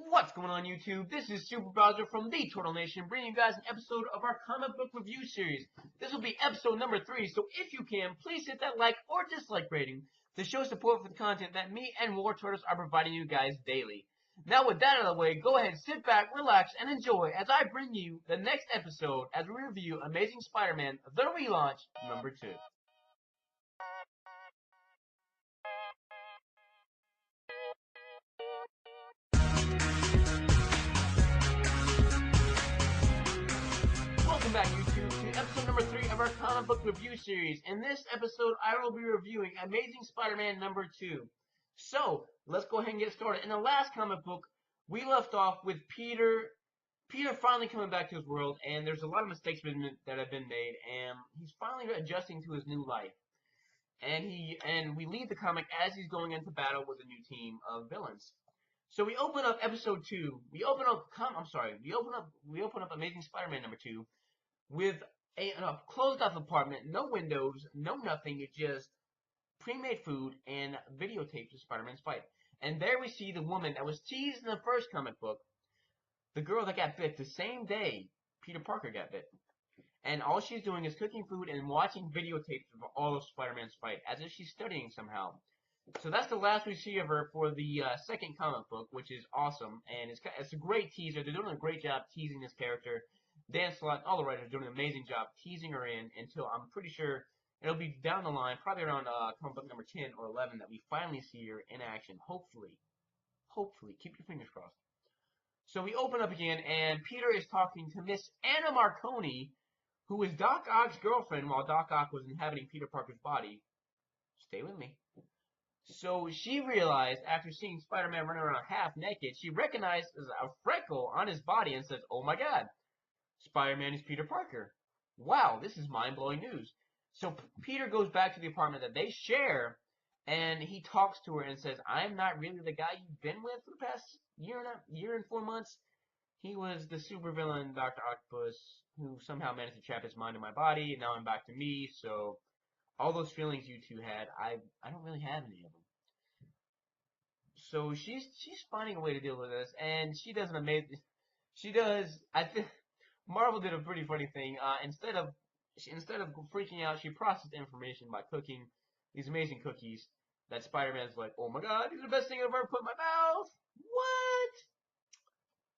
What's going on YouTube? This is Superbowser from the Turtle Nation bringing you guys an episode of our comic book review series. This will be episode number 3, so if you can, please hit that like or dislike rating to show support for the content that me and War Turtles are providing you guys daily. Now with that out of the way, go ahead, sit back, relax, and enjoy as I bring you the next episode as we review Amazing Spider-Man The Relaunch number 2. Welcome back, YouTube, to episode number 3 of our comic book review series. In this episode, I will be reviewing Amazing Spider-Man number 2. So, let's go ahead and get started. In the last comic book, we left off with Peter finally coming back to his world, and there's a lot of mistakes that have been made, and he's finally adjusting to his new life. And we leave the comic as he's going into battle with a new team of villains. So we open up episode 2. We open up Amazing Spider-Man number 2 with a closed off apartment, no windows, no nothing, it's just pre-made food and videotapes of Spider-Man's fight. And there we see the woman that was teased in the first comic book, the girl that got bit the same day Peter Parker got bit. And all she's doing is cooking food and watching videotapes of all of Spider-Man's fight, as if she's studying somehow. So that's the last we see of her for the second comic book, which is awesome, and it's a great teaser. They're doing a great job teasing this character. Dan Slott, all the writers, are doing an amazing job teasing her in until I'm pretty sure it'll be down the line, probably around comic book number 10 or 11, that we finally see her in action. Hopefully, keep your fingers crossed. So we open up again, and Peter is talking to Miss Anna Marconi, who is Doc Ock's girlfriend while Doc Ock was inhabiting Peter Parker's body. Stay with me. So she realized, after seeing Spider-Man running around half naked, she recognized a freckle on his body and says, "Oh my God, Spider-Man is Peter Parker. Wow, this is mind-blowing news." So Peter goes back to the apartment that they share, and he talks to her and says, "I'm not really the guy you've been with for the past year and 4 months. He was the supervillain Dr. Octopus who somehow managed to trap his mind in my body, and now I'm back to me, so all those feelings you two had, I don't really have any of them." So she's finding a way to deal with this, and she does an amazing. I think Marvel did a pretty funny thing. Instead of freaking out, she processed information by cooking these amazing cookies. That Spider-Man's like, "Oh my God, these are the best thing I've ever put in my mouth." What?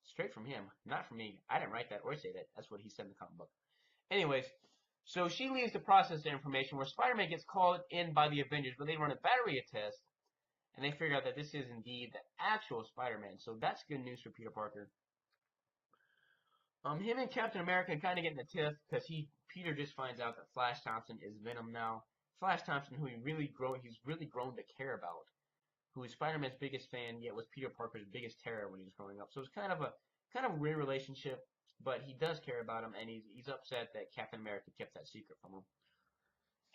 Straight from him, not from me. I didn't write that or say that. That's what he said in the comic book. Anyways, so she leaves to process the information where Spider-Man gets called in by the Avengers, but they run a battery test, and they figure out that this is indeed the actual Spider-Man. So that's good news for Peter Parker. Him and Captain America kind of get in a tiff because Peter just finds out that Flash Thompson is Venom now. Flash Thompson, who he's really grown to care about, who is Spider-Man's biggest fan, yet was Peter Parker's biggest terror when he was growing up. So it's kind of a weird relationship, but he does care about him, and he's upset that Captain America kept that secret from him.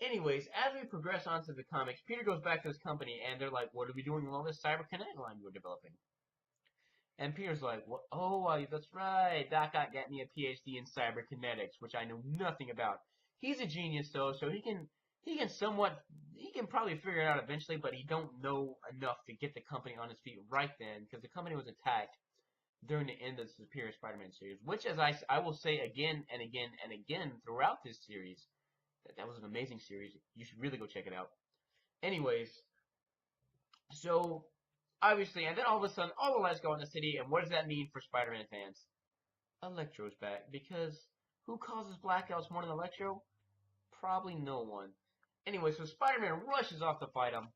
Anyways, as we progress on to the comics, Peter goes back to his company, and they're like, "What are we doing with all this cyberkinetic line we're developing?" And Peter's like, "What? Oh, that's right. Doc Ock got me a PhD in cybernetics, which I know nothing about." He's a genius, though, so he can probably figure it out eventually, but he don't know enough to get the company on its feet right then, because the company was attacked during the end of the Superior Spider-Man series, which, as I will say again and again and again throughout this series, that was an amazing series. You should really go check it out. Anyways, so obviously, and then all of a sudden, all the lights go out in the city, and what does that mean for Spider-Man fans? Electro's back, because who causes blackouts more than Electro? Probably no one. Anyway, so Spider-Man rushes off to fight him,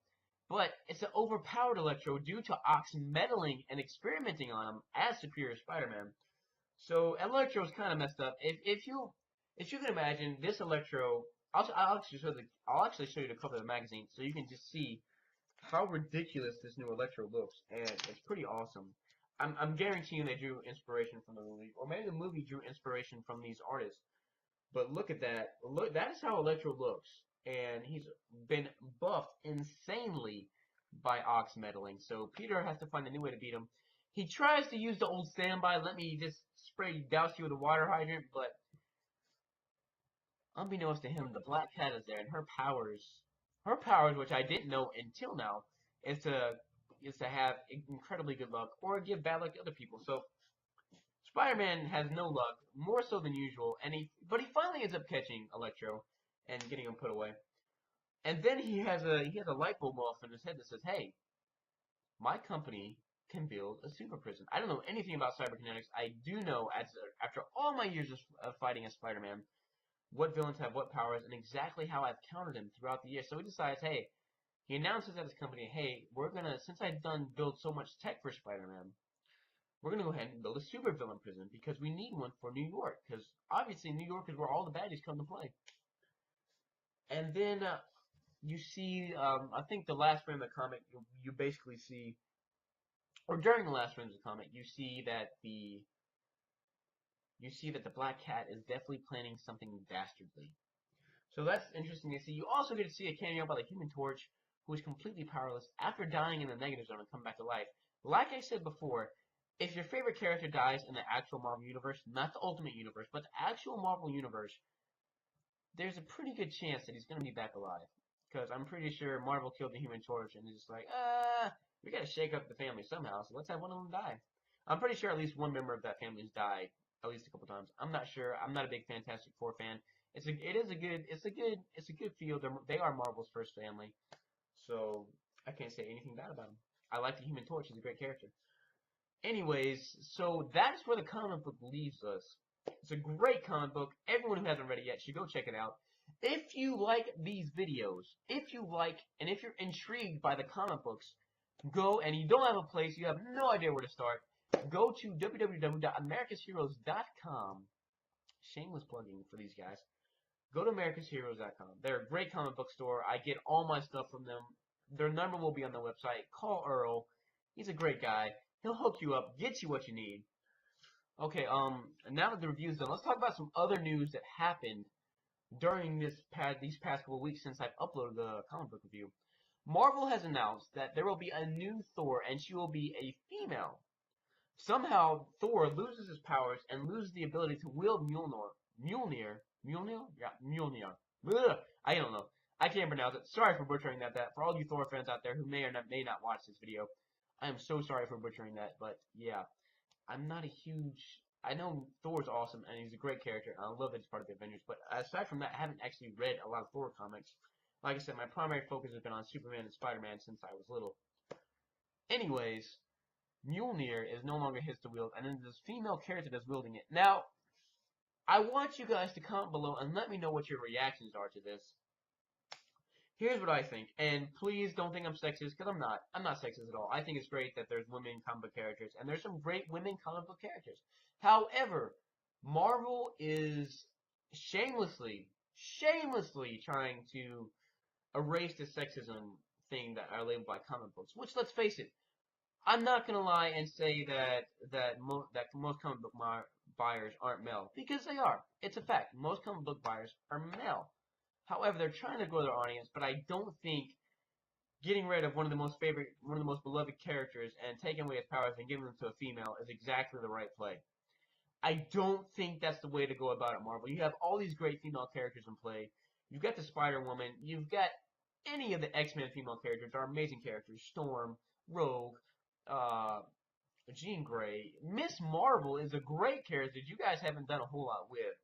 but it's an overpowered Electro due to Ock's meddling and experimenting on him as Superior Spider-Man. So Electro's kind of messed up. If you can imagine this Electro, I'll actually show you the cover of the magazine so you can just see how ridiculous this new Electro looks, and it's pretty awesome. I'm guaranteeing they drew inspiration from the movie, or maybe the movie drew inspiration from these artists. But look at that. Look, that is how Electro looks, and he's been buffed insanely by Ock's meddling. So Peter has to find a new way to beat him. He tries to use the old standby, let me just douse you with a water hydrant, but unbeknownst to him, the Black Cat is there, and her powers, which I didn't know until now, is to is to have incredibly good luck or give bad luck to other people. So Spider-Man has no luck, more so than usual, but he finally ends up catching Electro and getting him put away. And then he has a light bulb off in his head that says, "Hey, my company can build a super prison." I don't know anything about cyberkinetics. I do know, after all my years of fighting as Spider-Man, what villains have what powers and exactly how I've countered him throughout the years. So he decides, hey, he announces at his company, hey, since I've done build so much tech for Spider-Man, we're gonna go ahead and build a super villain prison because we need one for New York, because obviously New York is where all the baddies come to play. And then you see, I think the last frame of the comic, you basically see, or during the last frame of the comic, you see that the Black Cat is definitely planning something dastardly. So that's interesting to see. You also get to see a cameo by the Human Torch, who is completely powerless after dying in the negative zone and come back to life. Like I said before, if your favorite character dies in the actual Marvel Universe, not the Ultimate Universe, but the actual Marvel Universe, there's a pretty good chance that he's going to be back alive. Because I'm pretty sure Marvel killed the Human Torch and he's just like, we got to shake up the family somehow, so let's have one of them die. I'm pretty sure at least one member of that family has died at least a couple times. I'm not sure. I'm not a big Fantastic Four fan. It's a good field. They are Marvel's first family, so I can't say anything bad about them. I like the Human Torch. He's a great character. Anyways, so that's where the comic book leaves us. It's a great comic book. Everyone who hasn't read it yet should go check it out. If you like these videos, if you're intrigued by the comic books, go, and you don't have a place, you have no idea where to start, go to www.americasheroes.com. Shameless plugging for these guys. Go to americasheroes.com. They're a great comic book store. I get all my stuff from them. Their number will be on the website. Call Earl. He's a great guy. He'll hook you up, get you what you need. Okay, now that the review's done, let's talk about some other news that happened during these past couple of weeks since I've uploaded the comic book review. Marvel has announced that there will be a new Thor, and she will be a female. Somehow, Thor loses his powers and loses the ability to wield Mjolnir. Yeah, Mjolnir. Ugh, I don't know. I can't pronounce it. Sorry for butchering that. For all you Thor fans out there who may not watch this video, I am so sorry for butchering that. But yeah, I'm not a huge. I know Thor's awesome and he's a great character. And I love that he's part of the Avengers. But aside from that, I haven't actually read a lot of Thor comics. Like I said, my primary focus has been on Superman and Spider-Man since I was little. Anyways, Mjolnir is no longer his to wield, and then this female character that's wielding it. Now, I want you guys to comment below and let me know what your reactions are to this. Here's what I think, and please don't think I'm sexist, because I'm not. I'm not sexist at all. I think it's great that there's women comic book characters, and there's some great women comic book characters. However, Marvel is shamelessly trying to erase the sexism thing that are labeled by comic books, which, let's face it, I'm not gonna lie and say that most comic book buyers aren't male, because they are. It's a fact. Most comic book buyers are male. However, they're trying to grow their audience, but I don't think getting rid of one of the most beloved characters and taking away his powers and giving them to a female is exactly the right play. I don't think that's the way to go about it, Marvel. You have all these great female characters in play. You've got the Spider-Woman. You've got any of the X-Men female characters are amazing characters. Storm, Rogue, Jean Grey. Miss Marvel is a great character you guys haven't done a whole lot with.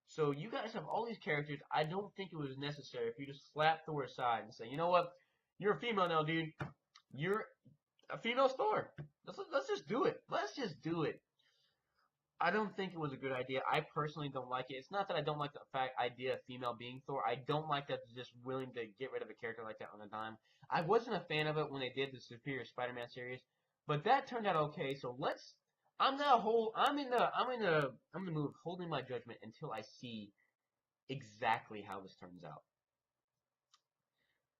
So you guys have all these characters. I don't think it was necessary if you just slap Thor aside and say, you know what, you're a female now, dude. You're a female Thor. Let's just do it. Let's just do it. I don't think it was a good idea. I personally don't like it. It's not that I don't like the idea of female being Thor. I don't like that they're just willing to get rid of a character like that on a dime. I wasn't a fan of it when they did the Superior Spider-Man series, but that turned out okay. So let's. I'm in the mood of holding my judgment until I see exactly how this turns out.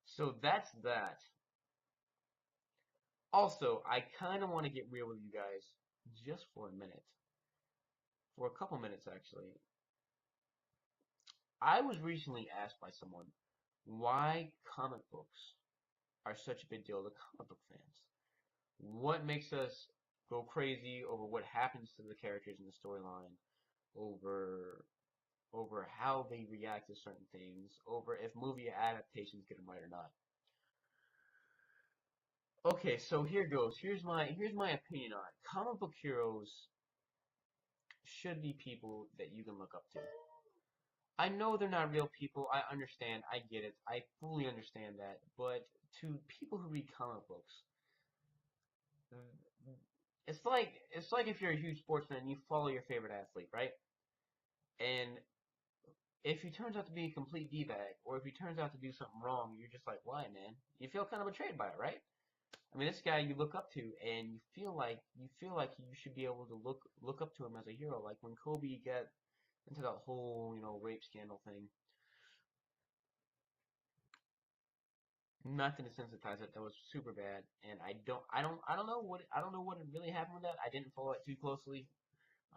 So that's that. Also, I kind of want to get real with you guys just for a minute. For a couple minutes, actually. I was recently asked by someone why comic books are such a big deal to comic book fans. What makes us go crazy over what happens to the characters in the storyline, over how they react to certain things, over if movie adaptations get them right or not. Okay, so here goes. Here's my opinion on it. Comic book heroes should be people that you can look up to. I know they're not real people. I understand. I get it. I fully understand that. But to people who read comic books, it's like if you're a huge sports fan and you follow your favorite athlete, right? And if he turns out to be a complete d-bag, or if he turns out to do something wrong, you're just like, why, man? You feel kind of betrayed by it, right? I mean, this guy you look up to, and you feel like you should be able to look up to him as a hero. Like when Kobe got into that whole rape scandal thing. Not to desensitize it, that was super bad, and I don't know what really happened with that. I didn't follow it too closely.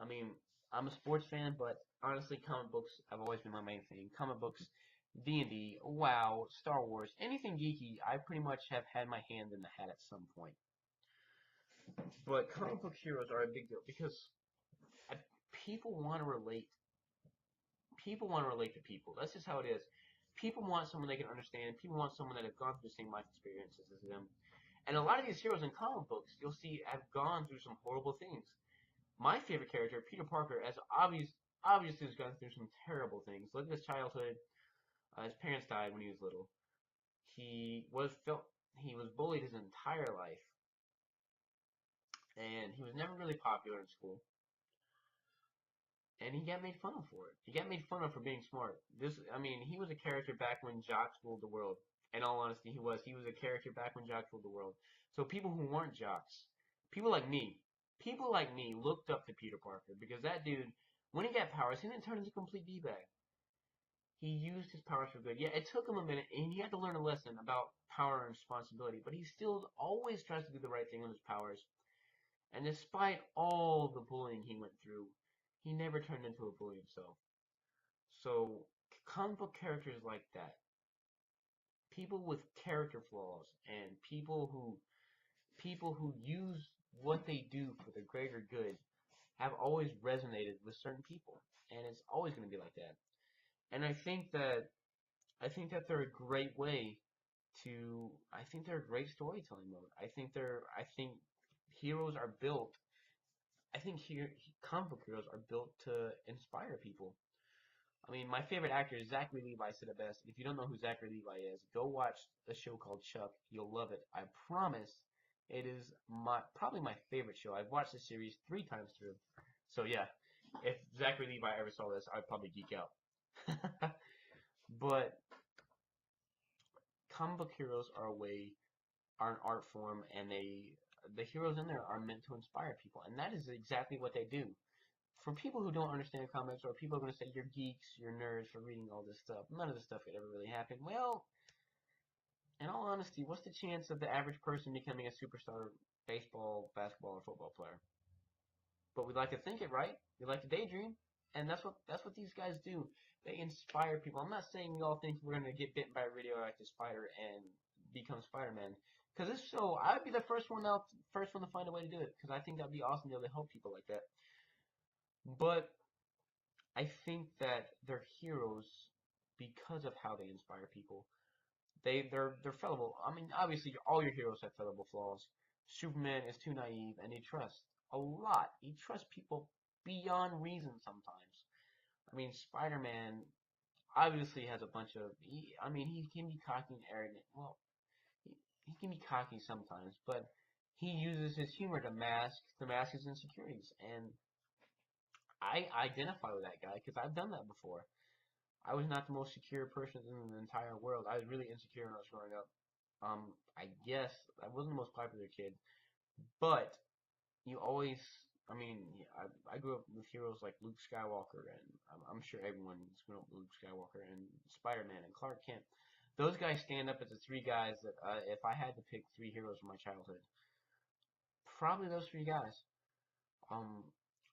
I mean, I'm a sports fan, but honestly, comic books have always been my main thing. Comic books, D&D, WoW, Star Wars, anything geeky, I pretty much have had my hand in the hat at some point. But comic book heroes are a big deal because I, people want to relate. People want to relate to people. That's just how it is. People want someone they can understand. People want someone that have gone through the same life experiences as them. And a lot of these heroes in comic books, you'll see, have gone through some horrible things. My favorite character, Peter Parker, as obviously has gone through some terrible things. Look at his childhood. His parents died when he was little. He was bullied his entire life, and he was never really popular in school. And he got made fun of for it. He got made fun of for being smart. I mean, he was a character back when jocks ruled the world. In all honesty, he was. He was a character back when jocks ruled the world. So people who weren't jocks, people like me, people like me looked up to Peter Parker because that dude, when he got powers, he didn't turn into a complete d-bag. He used his powers for good. Yeah, it took him a minute, and he had to learn a lesson about power and responsibility. But he still always tries to do the right thing with his powers. And despite all the bullying he went through, he never turned into a bully himself. So comic book characters like that, people with character flaws, and people who use what they do for the greater good, have always resonated with certain people, and it's always going to be like that. And I think that they're a great way to. I think they're a great storytelling mode. I think heroes are built. I think here comic book heroes are built to inspire people. I mean, my favorite actor, Zachary Levi, said it best. If you don't know who Zachary Levi is, go watch a show called Chuck. You'll love it. I promise. It is probably my favorite show. I've watched the series 3 times through. So yeah, if Zachary Levi ever saw this, I'd probably geek out. But comic book heroes are an art form, and the heroes in there are meant to inspire people, and that is exactly what they do. For people who don't understand comics, or people are going to say you're geeks, you're nerds for reading all this stuff, none of this stuff could ever really happen. Well, in all honesty, what's the chance of the average person becoming a superstar baseball, basketball, or football player? But we like to think it, right? We like to daydream, and that's what these guys do. They inspire people. I'm not saying we all think we're gonna get bitten by a radioactive spider and become Spider-Man. Because if so, I'd be the first one to find a way to do it. Because I think that'd be awesome to be able to help people like that. But I think that they're heroes because of how they inspire people. They're fallible. I mean, obviously, all your heroes have fallible flaws. Superman is too naive, and he trusts a lot. He trusts people beyond reason sometimes. I mean, Spider-Man obviously has a bunch of. I mean, he can be cocky and arrogant. Well, he can be cocky sometimes, but he uses his humor to mask his insecurities, and I identify with that guy because I've done that before. I was not the most secure person in the entire world. I was really insecure when I was growing up. I guess I wasn't the most popular kid, but you always, I mean, yeah, I grew up with heroes like Luke Skywalker, and I'm sure everyone's grown up with Luke Skywalker and Spider-Man and Clark Kent. Those guys stand up as the 3 guys that, if I had to pick 3 heroes from my childhood, probably those 3 guys. Um,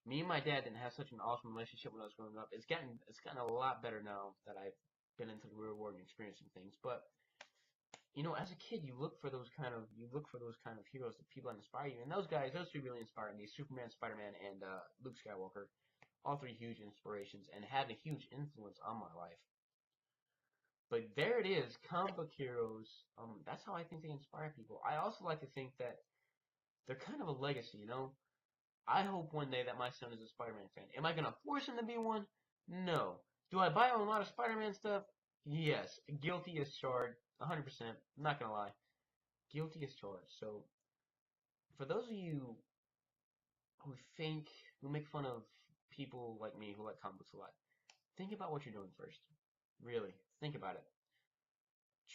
Me and my dad didn't have such an awesome relationship when I was growing up. It's gotten a lot better now that I've been into the real world and experiencing things. But as a kid, you look for those kind of heroes, the people that inspire you. And those 3 really inspired me: Superman, Spider-Man, and Luke Skywalker. All 3 huge inspirations and had a huge influence on my life. But there it is, comic book heroes. That's how I think they inspire people. I also like to think that they're kind of a legacy, you know? I hope one day that my son is a Spider-Man fan. Am I gonna force him to be one? No. Do I buy him a lot of Spider-Man stuff? Yes. Guilty as charged. 100%. I'm not gonna lie. Guilty as charged. So, for those of you who think, who make fun of people like me who like comic books a lot, think about what you're doing first. Really. Think about it.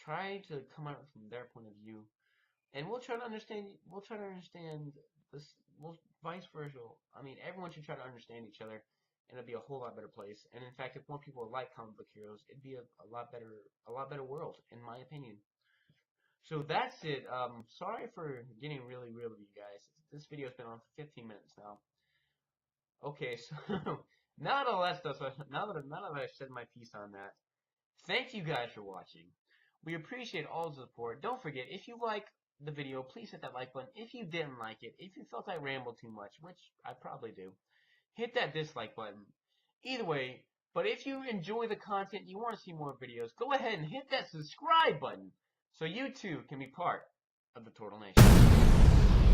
Try to come at it from their point of view. And we'll try to understand, this, we'll, vice versa. I mean, everyone should try to understand each other, and it'd be a whole lot better place. And in fact, if more people like comic book heroes, it'd be a lot better world, in my opinion. So that's it. Sorry for getting really real with you guys. This video's been on for 15 minutes now. Okay, so now that all that stuff, now that I've said my piece on that, thank you guys for watching. We appreciate all the support. Don't forget, if you like the video, please hit that like button. If you didn't like it, if you felt I rambled too much, which I probably do, hit that dislike button. Either way, but if you enjoy the content, you want to see more videos, go ahead and hit that subscribe button so you too can be part of the Turtle Nation.